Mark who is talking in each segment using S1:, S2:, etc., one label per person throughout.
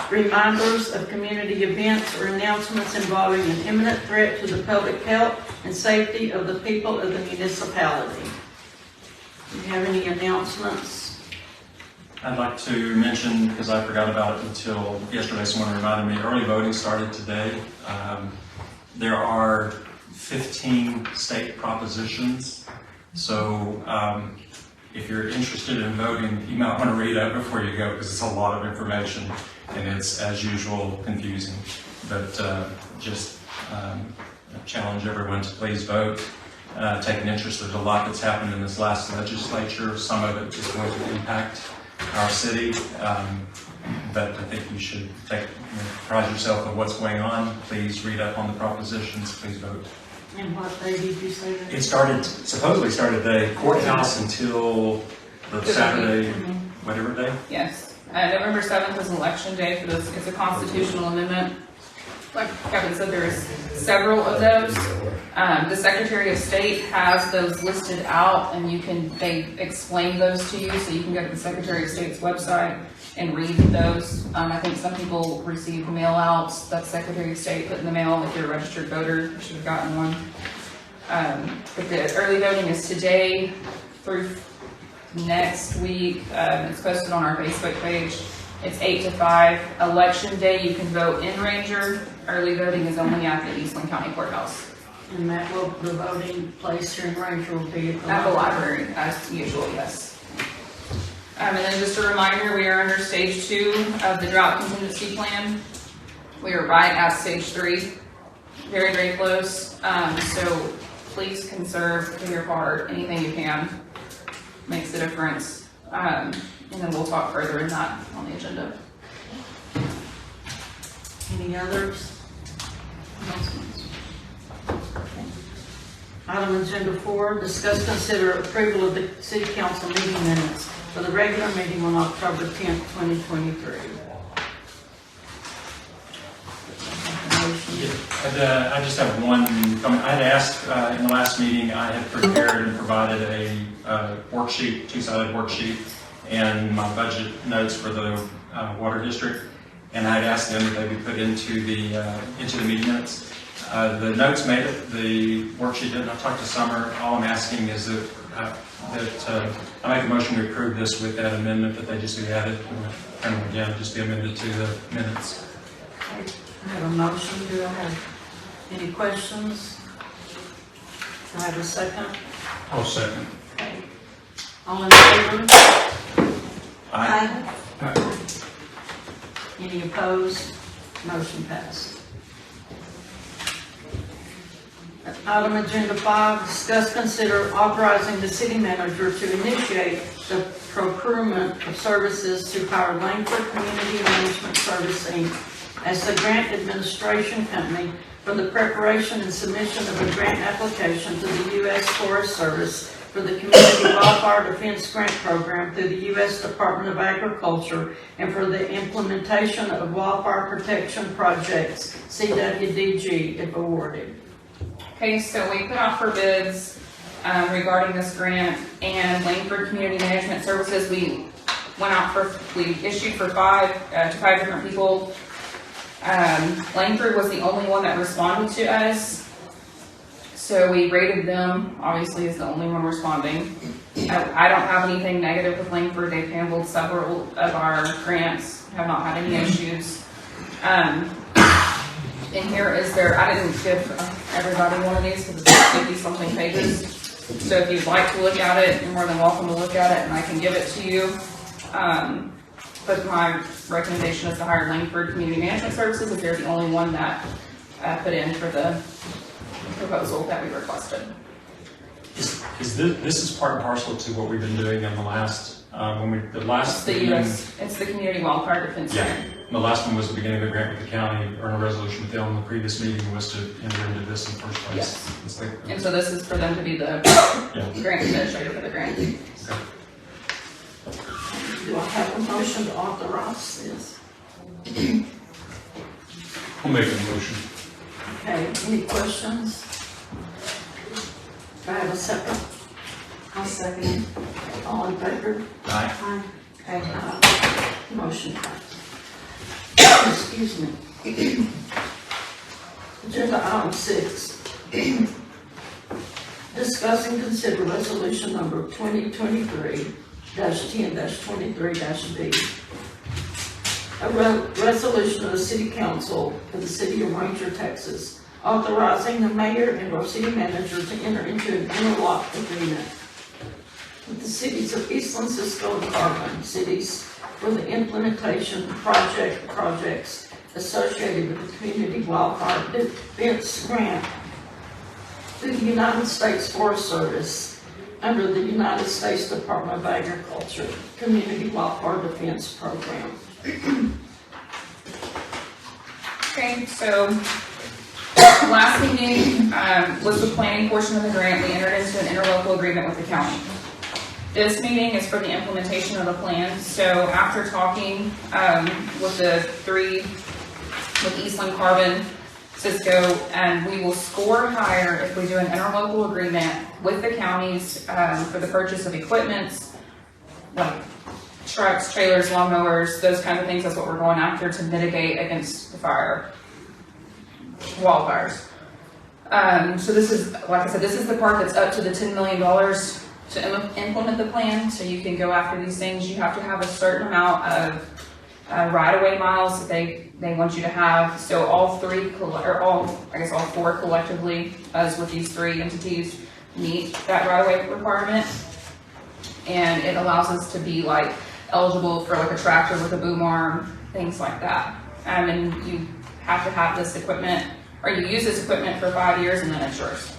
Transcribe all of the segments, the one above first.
S1: reminders of community events or announcements involving an imminent threat to the public health and safety of the people of the municipality. Do you have any announcements?
S2: I'd like to mention, because I forgot about it until yesterday, someone reminded me, early voting started today. There are 15 state propositions, so if you're interested in voting, you might want to read that before you go, because it's a lot of information and it's, as usual, confusing. But just challenge everyone to please vote. Take an interest. There's a lot that's happened in this last legislature. Some of it is going to impact our city, but I think you should apprise yourself of what's going on. Please read up on the propositions. Please vote.
S1: And what day did you say that?
S2: It supposedly started the courthouse until the Saturday, whatever day.
S3: Yes. November 7th is election day for this. It's a constitutional amendment. Like Kevin said, there's several of those. The Secretary of State has those listed out, and they explain those to you, so you can go to the Secretary of State's website and read those. I think some people receive mail outs that Secretary of State put in the mail. If you're a registered voter, you should have gotten one. But the early voting is today through next week. It's posted on our Facebook page. It's 8 to 5. Election day, you can vote in Ranger. Early voting is only at the Eastland County Courthouse.
S1: And the voting place here in Ranger will be
S3: At the library, as usual, yes. And then just a reminder, we are under stage 2 of the drought contingency plan. We are right at stage 3. Very, very close. So please conserve, do your part, anything you can. Makes a difference. And then we'll talk further in that on the agenda.
S1: Any others? Announcements? Okay. Item agenda 4, discuss, consider approval of the city council meeting minutes for the regular meeting on October 10th, 2023.
S2: I just have one comment. I had asked in the last meeting, I had prepared and provided a worksheet, two-sided worksheet, and my budget notes for the water district, and I had asked them that they be put into the meeting minutes. The notes made it, the worksheet didn't. I talked to Summer. All I'm asking is that I make a motion to approve this with that amendment that they just be added, and again, just be amended to the minutes.
S1: I have a motion. Do I have any questions? Do I have a second?
S4: I'll second.
S1: Okay. All in favor?
S2: Aye.
S1: Any opposed? Motion passed. Item agenda 5, discuss, consider authorizing the city manager to initiate the procurement of services to hire Langford Community Management Service, Inc. as the grant administration company for the preparation and submission of a grant application to the U.S. Forest Service for the Community Wildfire Defense Grant Program through the U.S. Department of Agriculture and for the implementation of wildfire protection projects, CWDG, if awarded.
S3: Okay, so we put out for bids regarding this grant, and Langford Community Management Services, we issued for 5 different people. Langford was the only one that responded to us, so we rated them, obviously, as the only one responding. I don't have anything negative with Langford. They've handled several of our grants, have not had any issues. And here is I didn't give everybody one of these because it's 50-something pages. So if you'd like to look at it, you're more than welcome to look at it, and I can give it to you. But my recommendation is to hire Langford Community Management Services, as they're the only one that put in for the proposal that we requested.
S2: This is part and parcel to what we've been doing in the last
S3: It's the Community Wildfire Defense Grant.
S2: The last one was the beginning of the grant with the county, earn a resolution with them. The previous meeting was to enter into this in the first place.
S3: Yes. And so this is for them to be the grant administrator for the grant.
S2: Okay.
S1: Do I have a motion to authorize this?
S4: I'll make a motion.
S1: Okay, any questions? Do I have a second? I'll second it. All in favor?
S2: Aye.
S1: Okay, motion passed. Excuse me. Agenda item 6. Discuss and consider resolution number 2023-10-23-B. A resolution of the City Council for the City of Ranger, Texas, authorizing the mayor and or city manager to enter into an interlock agreement with the cities of Eastland, Cisco, and Carbon cities for the implementation of projects associated with the Community Wildfire Defense Grant through the United States Forest Service under the United States Department of Agriculture Community Wildfire Defense Program.
S3: Okay, so last meeting was the planning portion of the grant. We entered into an interlocal agreement with the county. This meeting is for the implementation of the plan. So after talking with the three, with Eastland, Carbon, Cisco, and we will score higher if we do an interlocal agreement with the counties for the purchase of equipment, like trucks, trailers, lawnmowers, those kind of things. That's what we're going after to mitigate against the wildfires. So this is, like I said, this is the part that's up to the $10 million to implement the plan. So you can go after these things. You have to have a certain amount of right-of-way miles that they want you to have. So all four collectively, as with these three entities, meet that right-of-way requirement. And it allows us to be like eligible for like a tractor with a boom arm, things like that. And you have to have this equipment, or you use this equipment for 5 years and then it's yours.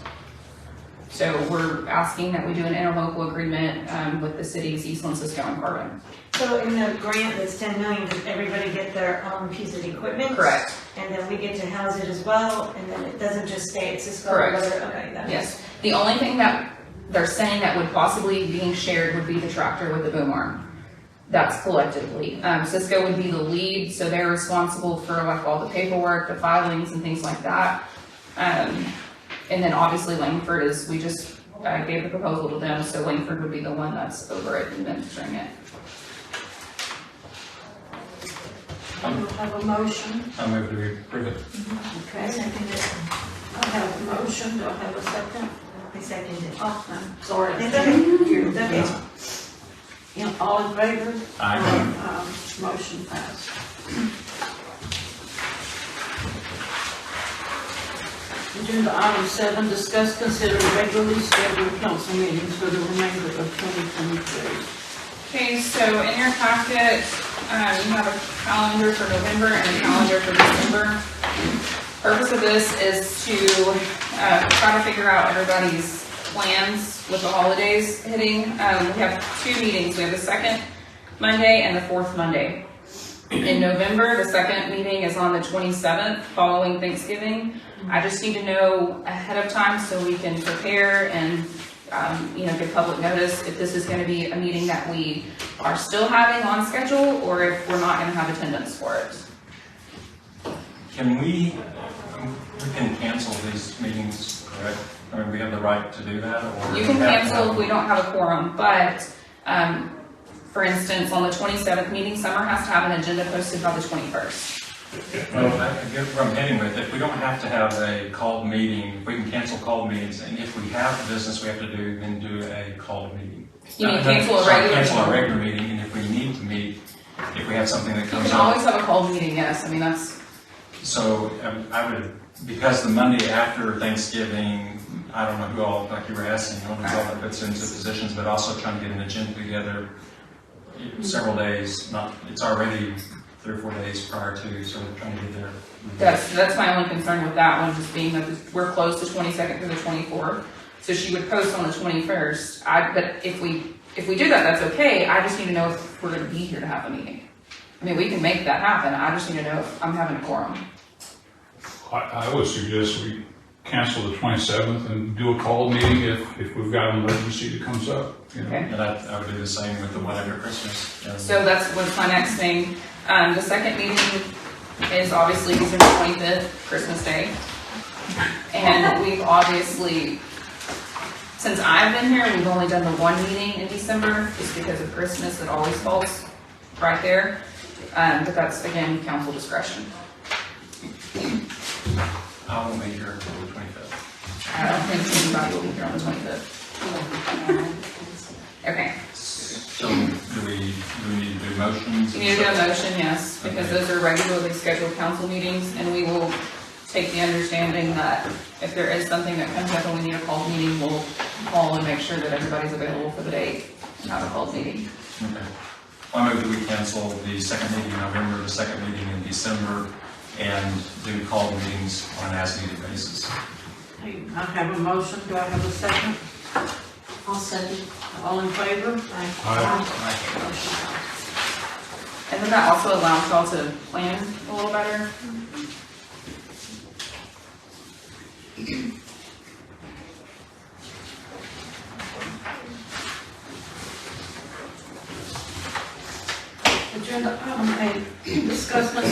S3: So we're asking that we do an interlocal agreement with the cities Eastland, Cisco, and Carbon.
S5: So in the grant that's 10 million, does everybody get their own piece of equipment?
S3: Correct.
S5: And then we get to house it as well, and then it doesn't just stay at Cisco?
S3: Correct.
S5: Okay, that
S3: Yes. The only thing that they're saying that would possibly being shared would be the tractor with the boom arm. That's collectively. Cisco would be the lead, so they're responsible for like all the paperwork, the filings, and things like that. And then obviously Langford is, we just gave the proposal to them, so Langford would be the one that's over it and administering it.
S1: We'll have a motion.
S2: I move to approve it.
S1: Okay. I have a motion. Do I have a second?
S5: I second it.
S1: Oh, I'm sorry.
S5: It's okay. It's okay.
S1: All in favor?
S2: Aye.
S1: Motion passed. Agenda item 7, discuss, consider regularly scheduled council meetings for the remainder of 2023.
S3: Okay, so in your packet, you have a calendar for November and a calendar for December. Purpose of this is to try to figure out everybody's plans with the holidays hitting. We have 2 meetings. We have the second Monday and the fourth Monday. In November, the second meeting is on the 27th, following Thanksgiving. I just need to know ahead of time so we can prepare and give public notice if this is going to be a meeting that we are still having on schedule or if we're not going to have attendance for it.
S2: Can we can cancel these meetings, correct? I mean, we have the right to do that, or?
S3: You can cancel if we don't have a quorum, but for instance, on the 27th meeting, Summer has to have an agenda posted by the 21st.
S2: Well, I get where I'm heading with it. We don't have to have a called meeting. We can cancel called meetings, and if we have business we have to do, then do a called meeting.
S3: You mean cancel a regular
S2: Cancel a
S3: meeting?
S2: regular meeting, and if we need to meet, if we have something that
S3: You
S2: comes
S3: can
S2: up.
S3: always have a called meeting, yes. I mean, that's,
S2: So I would, because the Monday after Thanksgiving, I don't know who all, like you were asking, who all that puts into positions, but also trying to get an agenda together several days, it's already 3 or 4 days prior to, so we're trying to get there.
S3: that's my only concern with that one, just being that we're closed the 22nd through the 24th. So she would post on the 21st. But if we do that, that's okay. I just need to know if we're going to be here to have a meeting. I mean, we can make that happen. I just need to know if I'm having a quorum.
S4: I would suggest we cancel the 27th and do a call meeting if we've got an emergency that comes up, you know.
S3: Okay.
S2: And I would do the same with the one after Christmas.
S3: So that's what's my next thing. The second meeting is obviously December 25th, Christmas Day. And we've obviously, since I've been here, we've only done the 1 meeting in December just because of Christmas. It always falls right there. But that's, again, council discretion.
S2: I won't be here until the 25th.
S3: I don't think anybody will be here on the 25th. Okay.
S2: So do we need to do motions?
S3: You need to do a motion, yes, because those are regularly scheduled council meetings, and we will take the understanding that if there is something that comes up and we need a called meeting, we'll call and make sure that everybody's available for the date, not a called meeting.
S2: Okay. Well, I move that we cancel the second meeting in November, the second meeting in December, and do call meetings on an as-needed basis.
S1: Hey, I have a motion, do I have a second?
S6: I'll second.
S1: All in favor?
S3: And then that also allows y'all to plan a little better.
S1: Agenda item 8, discuss, consider